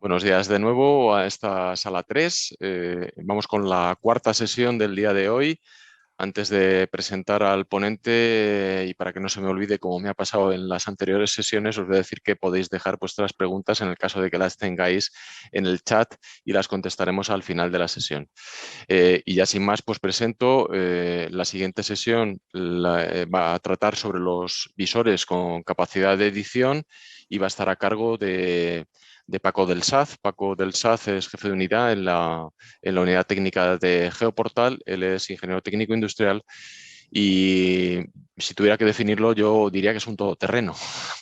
Buenos días de nuevo a esta sala 3. Vamos con la cuarta sesión del día de hoy. Antes de presentar al ponente y para que no se me olvide, como me ha pasado en las anteriores sesiones, os voy a decir que podéis dejar vuestras preguntas en el caso de que las tengáis en el chat y las contestaremos al final de la sesión. Y ya sin más, pues presento la siguiente sesión. Va a tratar sobre los visores con capacidad de edición y va a estar a cargo de Paco del Saz. Paco del Saz es jefe de unidad en la unidad técnica de Geoportal. Él es ingeniero técnico industrial y si tuviera que definirlo, yo diría que es un todoterreno,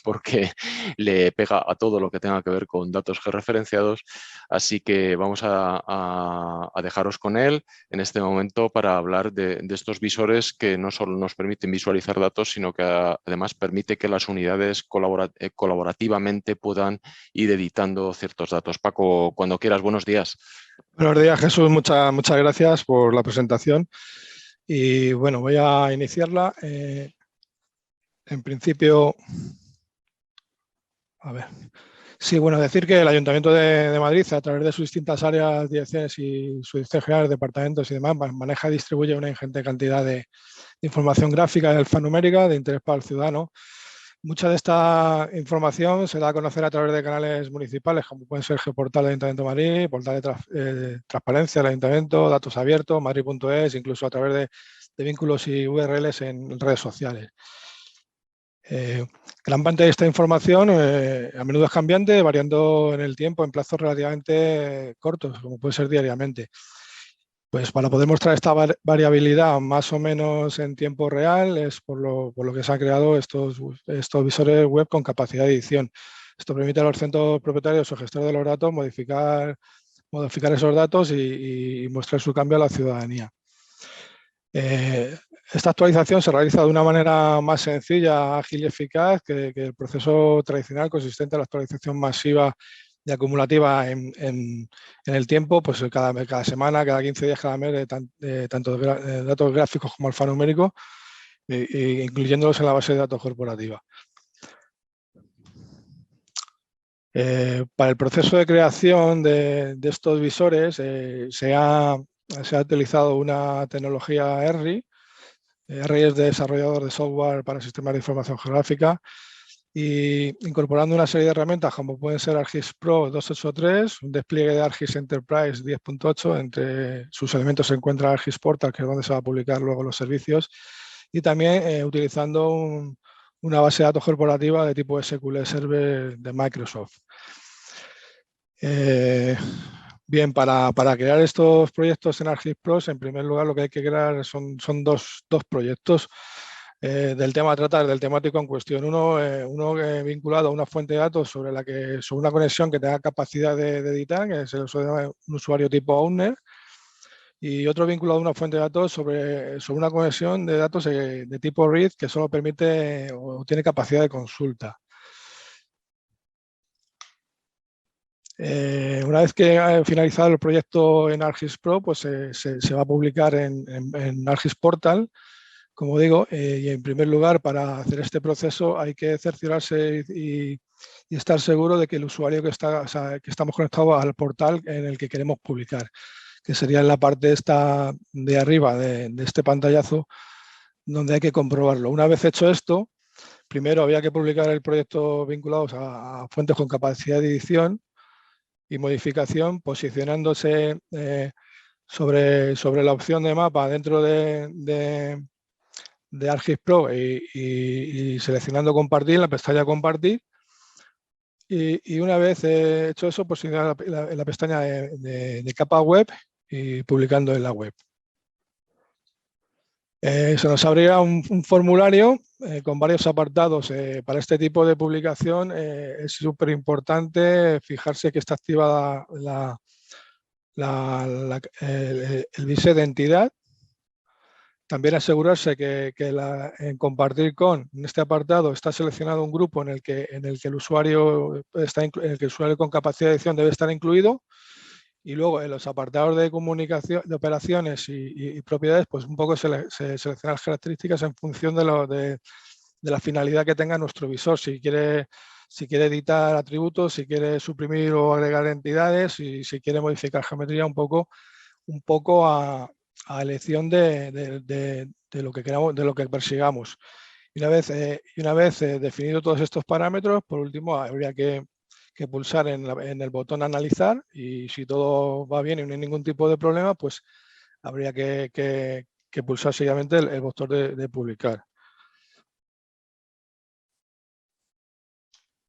porque le pega a todo lo que tenga que ver con datos georreferenciados. Así que vamos a dejaros con él en este momento para hablar de estos visores que no solo nos permiten visualizar datos, sino que además permite que las unidades colaborativamente puedan ir editando ciertos datos. Paco, cuando quieras, buenos días. Buenos días, Jesús. Muchas gracias por la presentación. Y bueno, voy a iniciarla. En principio, a ver. Sí, bueno, decir que el Ayuntamiento de Madrid, a través de sus distintas áreas, direcciones y sus direcciones generales, departamentos y demás, maneja y distribuye una ingente cantidad de información gráfica y alfanumérica de interés para el ciudadano. Mucha de esta información se da a conocer a través de canales municipales, como pueden ser Geoportal del Ayuntamiento de Madrid, Portal de Transparencia del Ayuntamiento, Datos Abiertos, Madrid.es, incluso a través de vínculos y URLs en redes sociales. Gran parte de esta información a menudo es cambiante, variando en el tiempo en plazos relativamente cortos, como puede ser diariamente. Pues para poder mostrar esta variabilidad más o menos en tiempo real es por lo que se han creado estos visores web con capacidad de edición. Esto permite a los centros propietarios o gestores de los datos modificar esos datos y mostrar su cambio a la ciudadanía. Esta actualización se realiza de una manera más sencilla, ágil y eficaz que el proceso tradicional consistente en la actualización masiva y acumulativa en el tiempo, pues cada semana, cada 15 días, cada mes, tanto de datos gráficos como alfanuméricos, incluyéndolos en la base de datos corporativa. Para el proceso de creación de estos visores se ha utilizado una tecnología ERRI. ERRI es desarrollador de software para sistemas de información geográfica y incorporando una serie de herramientas como pueden ser ArcGIS Pro 283, un despliegue de ArcGIS Enterprise 10.8, entre sus elementos se encuentra ArcGIS Portal, que es donde se va a publicar luego los servicios, y también utilizando una base de datos corporativa de tipo SQL Server de Microsoft. Bien, para crear estos proyectos en ArcGIS Pro, en primer lugar lo que hay que crear son dos proyectos del tema a tratar, del temático en cuestión. Uno vinculado a una fuente de datos sobre una conexión que tenga capacidad de editar, que es un usuario tipo Owner, y otro vinculado a una fuente de datos sobre una conexión de datos de tipo read que solo permite o tiene capacidad de consulta. Una vez que ha finalizado el proyecto en ArcGIS Pro, pues se va a publicar en ArcGIS Portal, como digo, y en primer lugar, para hacer este proceso hay que cerciorarse y estar seguro de que el usuario que estamos conectados al portal en el que queremos publicar, que sería en la parte esta de arriba de este pantallazo, donde hay que comprobarlo. Una vez hecho esto, primero había que publicar el proyecto vinculados a fuentes con capacidad de edición y modificación, posicionándose sobre la opción de mapa dentro de ArcGIS Pro y seleccionando compartir en la pestaña compartir. Y una vez hecho eso, posicionar en la pestaña de capa web y publicando en la web. Se nos abrirá un formulario con varios apartados. Para este tipo de publicación es súper importante fijarse que está activada el visor de entidad. También asegurarse que en compartir con, en este apartado, está seleccionado un grupo en el que el usuario con capacidad de edición debe estar incluido. Y luego en los apartados de comunicación, de operaciones y propiedades, pues un poco se seleccionan las características en función de la finalidad que tenga nuestro visor. Si quiere si quiere editar atributos, si quiere suprimir o agregar entidades y si quiere modificar geometría un poco a elección de lo que queramos, de lo que persigamos. Y una vez definido todos estos parámetros, por último habría que pulsar en el botón analizar, y si todo va bien y no hay ningún tipo de problema, pues habría que pulsar seguidamente el botón de publicar.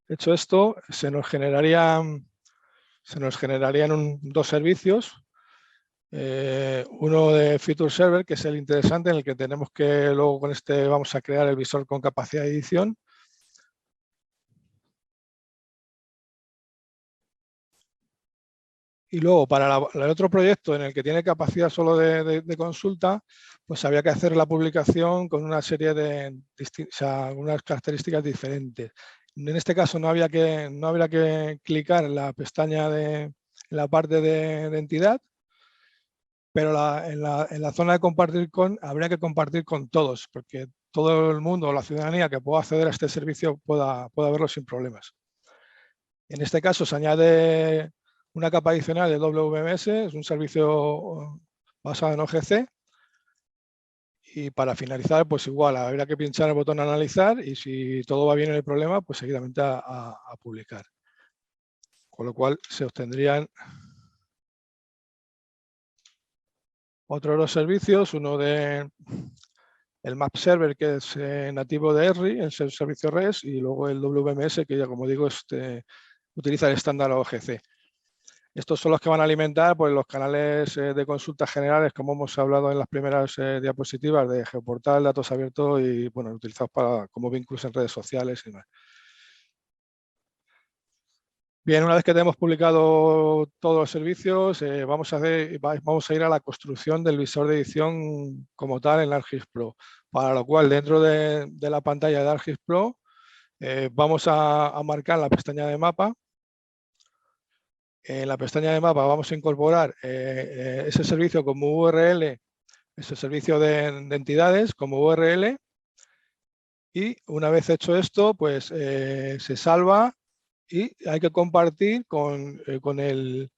Hecho esto, se nos generarían dos servicios. Uno de Feature Server, que es el interesante, en el que tenemos que luego con este vamos a crear el visor con capacidad de edición. Y luego para el otro proyecto en el que tiene capacidad solo de consulta, pues había que hacer la publicación con una serie unas características diferentes. En este caso no habría que clicar en la pestaña en la parte de entidad, pero en la zona de compartir con habría que compartir con todos, porque todo el mundo o la ciudadanía que pueda acceder a este servicio pueda verlo sin problemas. En este caso se añade una capa adicional de WMS, es un servicio basado en OGC, y para finalizar, pues igual, habría que pinchar el botón analizar y si todo va bien en el problema, pues seguidamente a publicar. Con lo cual se obtendrían otros dos servicios, uno de el Map Server, que es nativo de ERRI, el servicio REST, y luego el WMS, que ya como digo, utiliza el estándar OGC. Estos son los que van a alimentar pues, los canales de consultas generales, como hemos hablado en las primeras diapositivas, de Geoportal, datos abiertos y bueno, utilizados como vínculos en redes sociales y demás. Bien, una vez que tenemos publicado todos los servicios, vamos a ir a la construcción del visor de edición como tal en ArcGIS Pro, para lo cual dentro de la pantalla de ArcGIS Pro vamos a marcar la pestaña de mapa. En la pestaña de mapa vamos a incorporar ese servicio como URL, ese servicio de entidades como URL, y una vez hecho esto, pues se salva y hay que compartir con el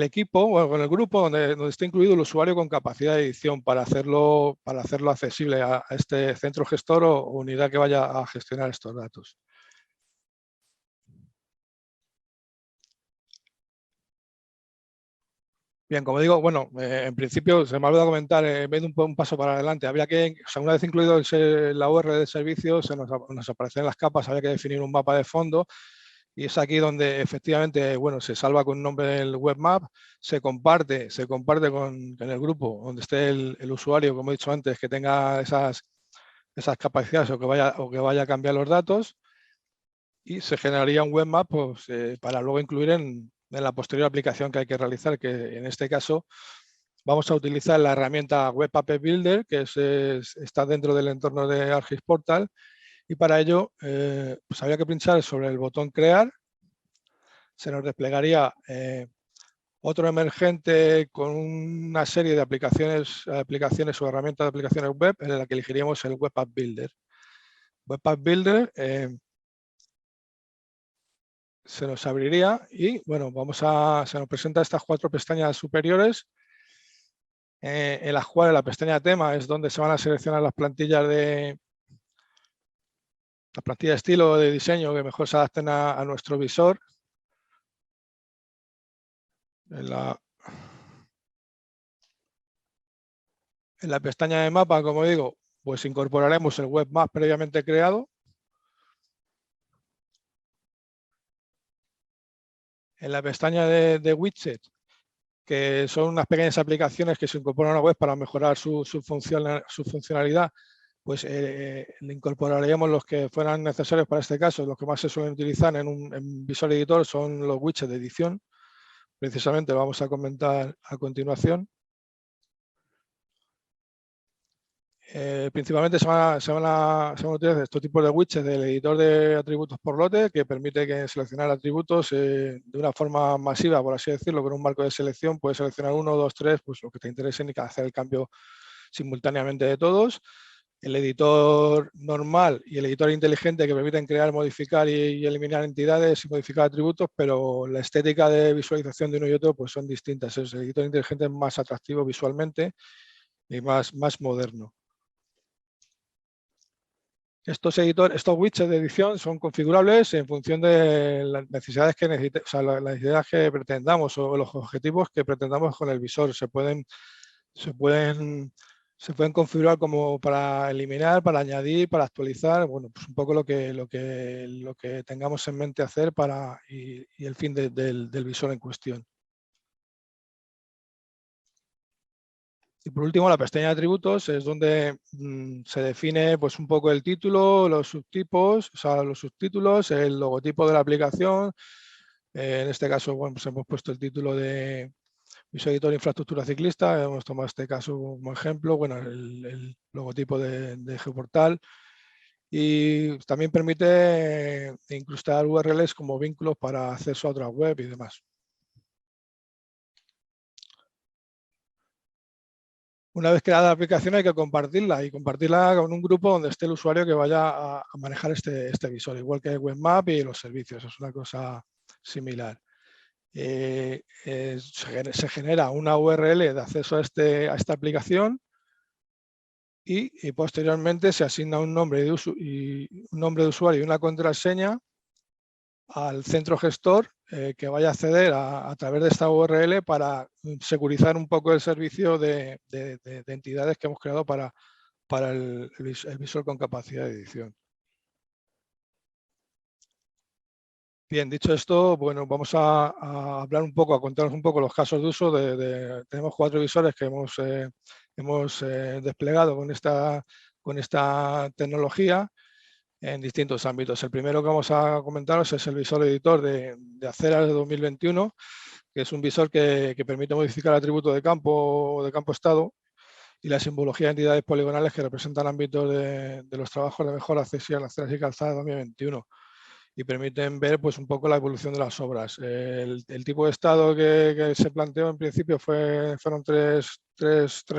equipo, bueno, con el grupo donde está incluido el usuario con capacidad de edición para hacerlo accesible a este centro gestor o unidad que vaya a gestionar estos datos. Bien, como digo, bueno, en principio se me ha olvidado comentar, en vez de un paso para adelante, había que, o sea, una vez incluido la URL del servicio, nos aparecen las capas, había que definir un mapa de fondo, y es aquí donde efectivamente, bueno, se salva con un nombre del webmap, se comparte con el grupo donde esté el usuario, como he dicho antes, que tenga esas capacidades o que vaya a cambiar los datos, y se generaría un webmap pues, para luego incluir en la posterior aplicación que hay que realizar, que en este caso vamos a utilizar la herramienta Web App Builder, que está dentro del entorno de ArcGIS Portal, y para ello pues habría que pinchar sobre el botón crear. Se nos desplegaría otro emergente con una serie de aplicaciones o herramientas de aplicaciones web, en la que elegiríamos el Web App Builder. Web App Builder se nos abriría y bueno, se nos presenta estas cuatro pestañas superiores, en las cuales la pestaña tema es donde se van a seleccionar las plantillas de estilo o de diseño que mejor se adapten a nuestro visor. En la pestaña de mapa, como digo, pues incorporaremos el webmap previamente creado. En la pestaña de widget, que son unas pequeñas aplicaciones que se incorporan a la web para mejorar su funcionalidad, pues le incorporaríamos los que fueran necesarios para este caso. Los que más se suelen utilizar en Visual Editor son los widgets de edición. Precisamente lo vamos a comentar a continuación. Principalmente se van a utilizar estos tipos de widgets del editor de atributos por lote, que permite seleccionar atributos de una forma masiva, por así decirlo, con un marco de selección. Puedes seleccionar 1, 2, 3, pues lo que te interese y hacer el cambio simultáneamente de todos. el editor normal y el editor inteligente que permiten crear, modificar y eliminar entidades y modificar atributos, pero la estética de visualización de uno y otro pues son distintas. El editor inteligente es más atractivo visualmente y más moderno. Estos widgets de edición son configurables en función de las necesidades que las necesidades que pretendamos o los objetivos que pretendamos con el visor. Se pueden configurar como para eliminar, para añadir, para actualizar. Bueno, pues un poco lo que tengamos en mente hacer y el fin del visor en cuestión. Y por último, la pestaña de atributos es donde se define pues, un poco el título, los subtipos, o sea, los subtítulos, el logotipo de la aplicación. En este caso, bueno, pues hemos puesto el título de Visual Editor Infraestructura Ciclista. Hemos tomado este caso como ejemplo. Bueno, el logotipo de Geoportal. Y también permite incrustar URLs como vínculos para acceso a otra web y demás. Una vez creada la aplicación hay que compartirla y compartirla con un grupo donde esté el usuario que vaya a manejar este visor, igual que Webmap y los servicios, es una cosa similar. Se genera una URL de acceso a esta aplicación y posteriormente se asigna un nombre de usuario y una contraseña al centro gestor que vaya a acceder a través de esta URL para securizar un poco el servicio de entidades que hemos creado para el visor con capacidad de edición. Bien, dicho esto, bueno, vamos a hablar un poco, a contaros un poco los casos de uso. Tenemos 4 visores que hemos desplegado con esta tecnología en distintos ámbitos. El primero que vamos a comentaros es el visor editor de Aceras de 2021, que es un visor que permite modificar atributos de campo o de campo estado y la simbología de entidades poligonales que representan ámbitos de los trabajos de mejora accesible a las aceras y calzadas 2021 y permiten ver pues, un poco la evolución de las obras. El tipo de estado que se planteó en principio fueron tres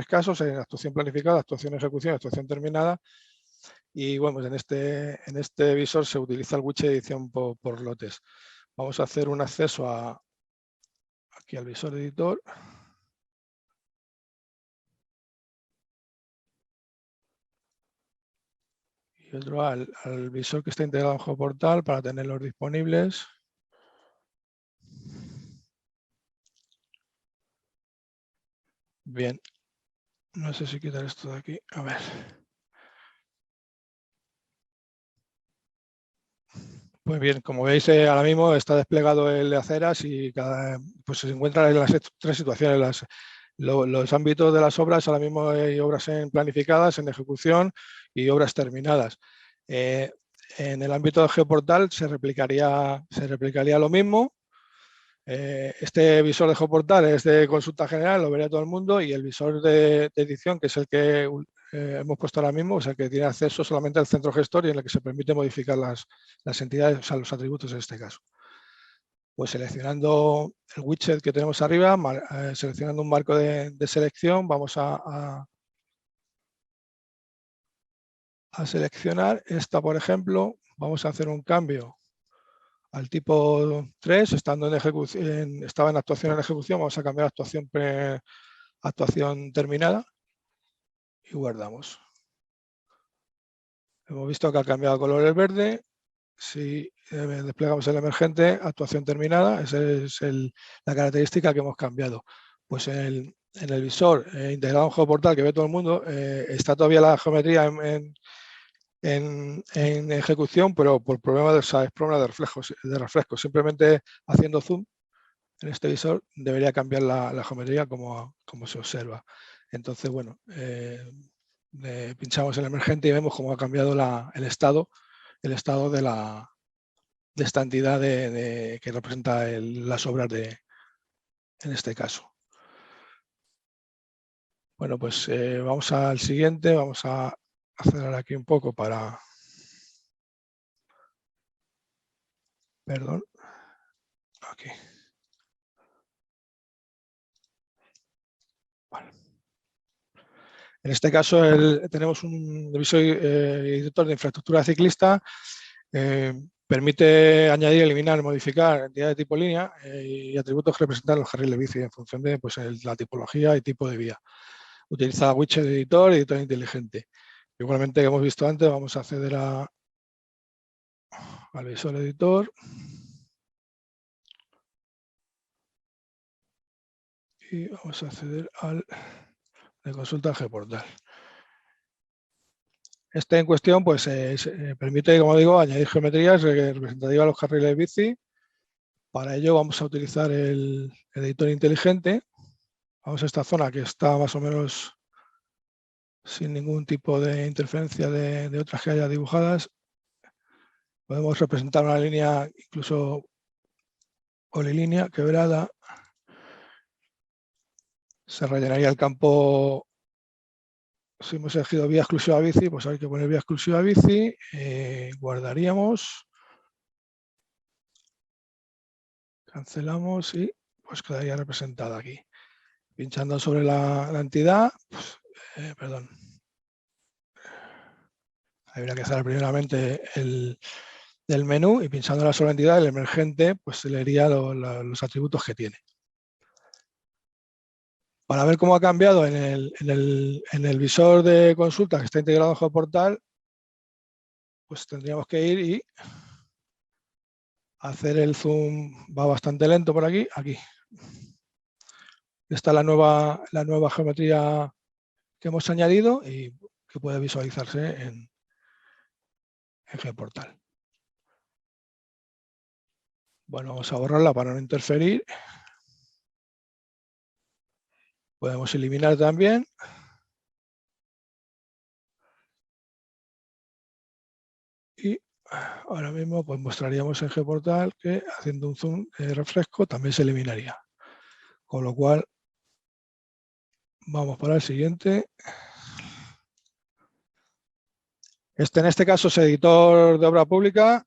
casos: actuación planificada, actuación ejecución, actuación terminada. Y bueno, pues en este visor se utiliza el widget de edición por lotes. Vamos a hacer un acceso aquí al visor editor. Y otro al visor que está integrado en Geoportal para tenerlos disponibles. Bien, no sé si quitar esto de aquí. A ver. Pues bien, como veis, ahora mismo está desplegado el de aceras y pues se encuentra en las 3 situaciones. Los ámbitos de las obras, ahora mismo hay obras planificadas, en ejecución y obras terminadas. En el ámbito de Geoportal se replicaría lo mismo. Este visor de Geoportal es de consulta general, lo vería todo el mundo, y el visor de edición, que es el que hemos puesto ahora mismo, o sea, que tiene acceso solamente al centro gestor y en el que se permite modificar las entidades, o sea, los atributos en este caso. Pues seleccionando el widget que tenemos arriba, seleccionando un marco de selección, vamos a seleccionar esta, por ejemplo. Vamos a hacer un cambio al tipo 3, estando en ejecución, estaba en actuación en ejecución, vamos a cambiar a actuación terminada y guardamos. Hemos visto que ha cambiado el color el verde. Si desplegamos el emergente, actuación terminada, esa es la característica que hemos cambiado. Pues en el visor integrado en Geoportal que ve todo el mundo, está todavía la geometría en ejecución, pero por problema de reflejos. Simplemente haciendo zoom en este visor debería cambiar la geometría como se observa. Entonces, bueno, pinchamos en el emergente y vemos cómo ha cambiado el estado de esta entidad que representa las obras en este caso. Bueno, pues vamos al siguiente, vamos a acelerar aquí un poco para... Perdón. Aquí. Vale. En este caso tenemos un visor editor de infraestructura ciclista. Permite añadir, eliminar, modificar entidades de tipo línea y atributos que representan los carriles bici en función de pues, la tipología y tipo de vía. Utiliza widget de editor y editor inteligente. Igualmente que hemos visto antes, vamos a acceder al visor editor. Y vamos a acceder al de consulta Gportal. Este en cuestión pues, permite, como digo, añadir geometrías representativas a los carriles bici. Para ello vamos a utilizar el editor inteligente. Vamos a esta zona que está más o menos sin ningún tipo de interferencia de otras que haya dibujadas. Podemos representar una línea incluso polilínea quebrada. Se rellenaría el campo. Si hemos elegido vía exclusiva bici, pues hay que poner vía exclusiva bici. Guardaríamos. Cancelamos y pues quedaría representada aquí. Pinchando sobre la entidad, pues, perdón. Habría que hacer primeramente el menú y pinchando sobre la entidad, el emergente, pues se leería los atributos que tiene. Para ver cómo ha cambiado en el visor de consulta que está integrado en Geoportal, pues tendríamos que ir y hacer el zoom. Va bastante lento por aquí. Aquí está la nueva geometría que hemos añadido y que puede visualizarse en Geoportal. Bueno, vamos a borrarla para no interferir. Podemos eliminar también. Y ahora mismo pues mostraríamos en Geoportal que haciendo un zoom de refresco también se eliminaría. Con lo cual vamos para el siguiente. En este caso es editor de obra pública.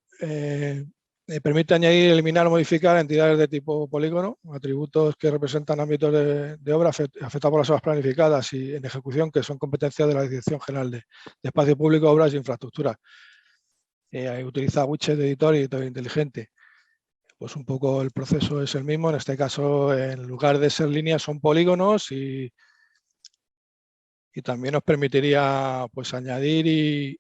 Permite añadir, eliminar o modificar entidades de tipo polígono, atributos que representan ámbitos de obra afectados por las obras planificadas y en ejecución que son competencias de la Dirección General de Espacio Público, Obras e Infraestructuras. Utiliza widget de editor y editor inteligente. Pues un poco el proceso es el mismo. En este caso, en lugar de ser líneas, son polígonos y también nos permitiría pues añadir y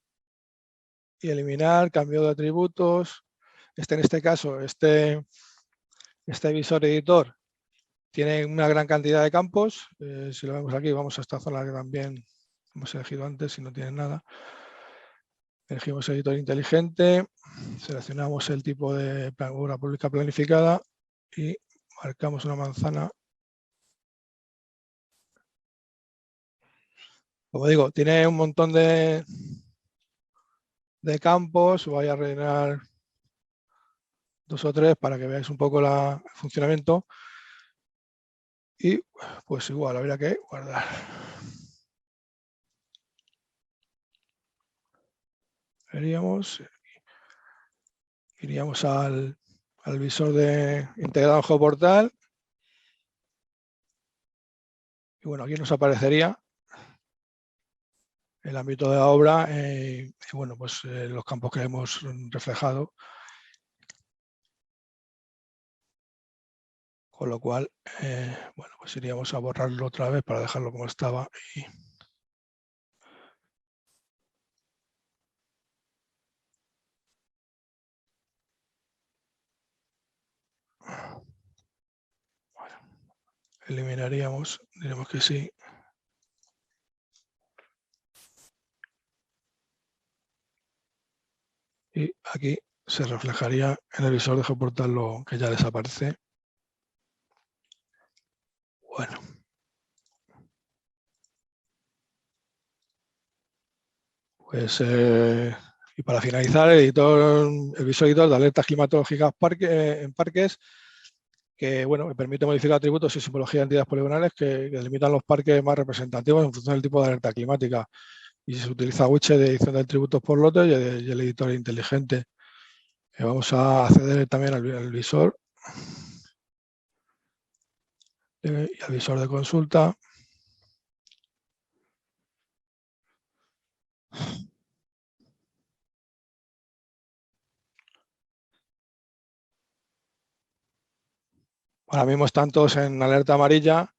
eliminar, cambio de atributos. En este caso, este visor editor tiene una gran cantidad de campos. Si lo vemos aquí, vamos a esta zona que también hemos elegido antes, si no tiene nada. Elegimos editor inteligente, seleccionamos el tipo de obra pública planificada y marcamos una manzana. Como digo, tiene un montón de campos. Voy a rellenar 2 o 3 para que veáis un poco el funcionamiento. Y pues igual, habría que guardar. Iríamos al visor de integrado en Geoportal. Y bueno, aquí nos aparecería el ámbito de la obra y bueno, pues los campos que hemos reflejado. Con lo cual, bueno, pues iríamos a borrarlo otra vez para dejarlo como estaba. Bueno, eliminaríamos, diremos que sí. Y aquí se reflejaría en el visor de Geoportal lo que ya desaparece. Bueno. Pues, y para finalizar, el visor editor de alertas climatológicas en parques, que bueno, permite modificar atributos y simbología de entidades poligonales que delimitan los parques más representativos en función del tipo de alerta climática. Y se utiliza widget de edición de atributos por lote y el editor inteligente. Vamos a acceder también al visor y al visor de consulta. Ahora mismo están todos en alerta amarilla.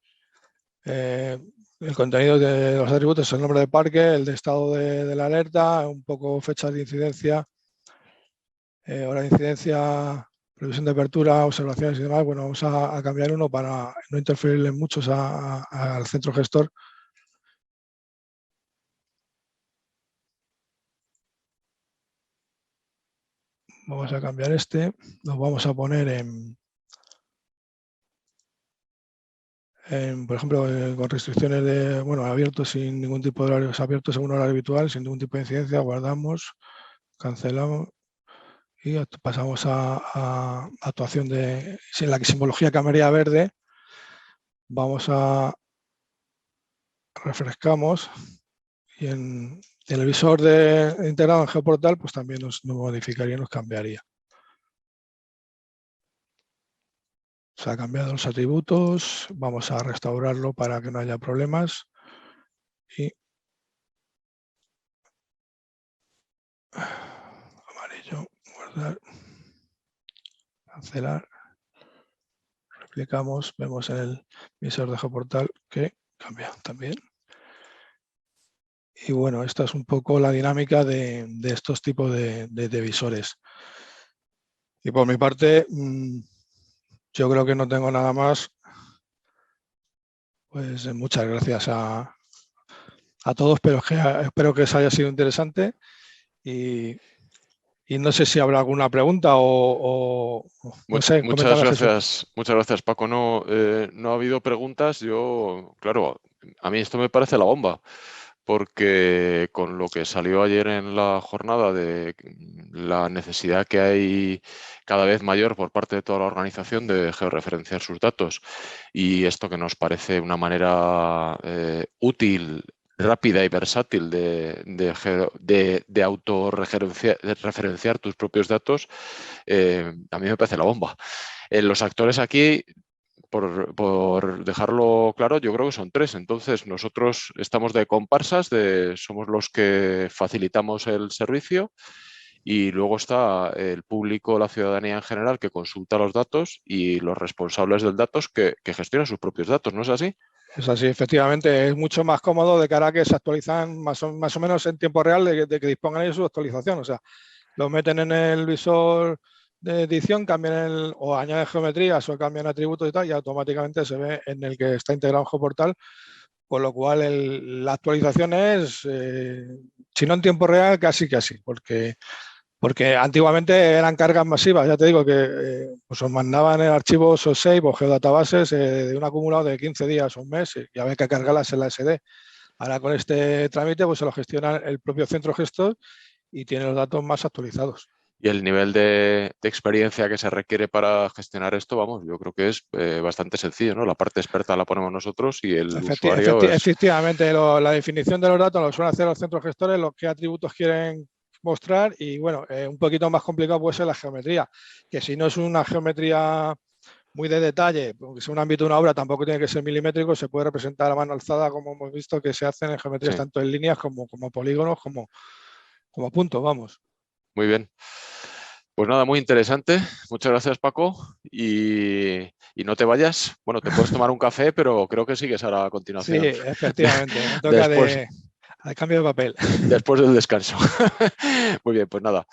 El contenido de los atributos es el nombre de parque, el de estado de la alerta, un poco fechas de incidencia, hora de incidencia, previsión de apertura, observaciones y demás. Bueno, vamos a cambiar uno para no interferirle muchos al centro gestor. Vamos a cambiar este, lo vamos a poner por ejemplo, con restricciones de, bueno, abiertos sin ningún tipo de horarios, abiertos según horario habitual, sin ningún tipo de incidencia, guardamos, cancelamos y pasamos a actuación en la simbología camarilla verde. Vamos a refrescamos y en el visor integrado en Geoportal pues también nos modificaría, nos cambiaría. Se ha cambiado los atributos, vamos a restaurarlo para que no haya problemas y amarillo, guardar, cancelar, replicamos, vemos en el visor de Geoportal que cambia también. Y bueno, esta es un poco la dinámica de estos tipos de visores. Y por mi parte, yo creo que no tengo nada más. Pues muchas gracias a todos, pero espero que os haya sido interesante y no sé si habrá alguna pregunta o no sé, muchas gracias, Paco. No, no ha habido preguntas. Yo, claro, a mí esto me parece la bomba, porque con lo que salió ayer en la jornada de la necesidad que hay cada vez mayor por parte de toda la organización de georreferenciar sus datos, y esto que nos parece una manera útil, rápida y versátil de autorreferenciar tus propios datos, a mí me parece la bomba. Los actores aquí, por dejarlo claro, yo creo que son tres. Entonces, nosotros estamos de comparsas, somos los que facilitamos el servicio, y luego está el público, la ciudadanía en general, que consulta los datos, y los responsables del datos que gestionan sus propios datos, ¿no es así? Es así, efectivamente, es mucho más cómodo de cara a que se actualizan más o menos en tiempo real de que dispongan ellos su actualización. O sea, lo meten en el visor de edición, cambian o añaden geometrías o cambian atributos y tal, y automáticamente se ve en el que está integrado en GeoPortal, con lo cual la actualización es, si no en tiempo real, casi, porque antiguamente eran cargas masivas, ya te digo que pues os mandaban archivos o save o geodatabases de un acumulado de 15 días o un mes y había que cargarlas en la SD. Ahora con este trámite pues se lo gestiona el propio centro gestor y tiene los datos más actualizados. Y el nivel de experiencia que se requiere para gestionar esto, vamos, yo creo que es bastante sencillo, ¿no? La parte experta la ponemos nosotros y el usuario es... Efectivamente, la definición de los datos lo suelen hacer los centros gestores, los qué atributos quieren mostrar y, bueno, un poquito más complicado puede ser la geometría, que si no es una geometría muy de detalle, porque es un ámbito de una obra, tampoco tiene que ser milimétrico, se puede representar a mano alzada, como hemos visto que se hacen en geometrías, sí, tanto en líneas como polígonos, como puntos, vamos. Muy bien. Pues nada, muy interesante. Muchas gracias, Paco. Y no te vayas. Bueno, te puedes tomar un café, pero creo que sigues ahora a continuación. Sí, efectivamente. Me toca al cambio de papel. Después del descanso. Muy bien, pues nada.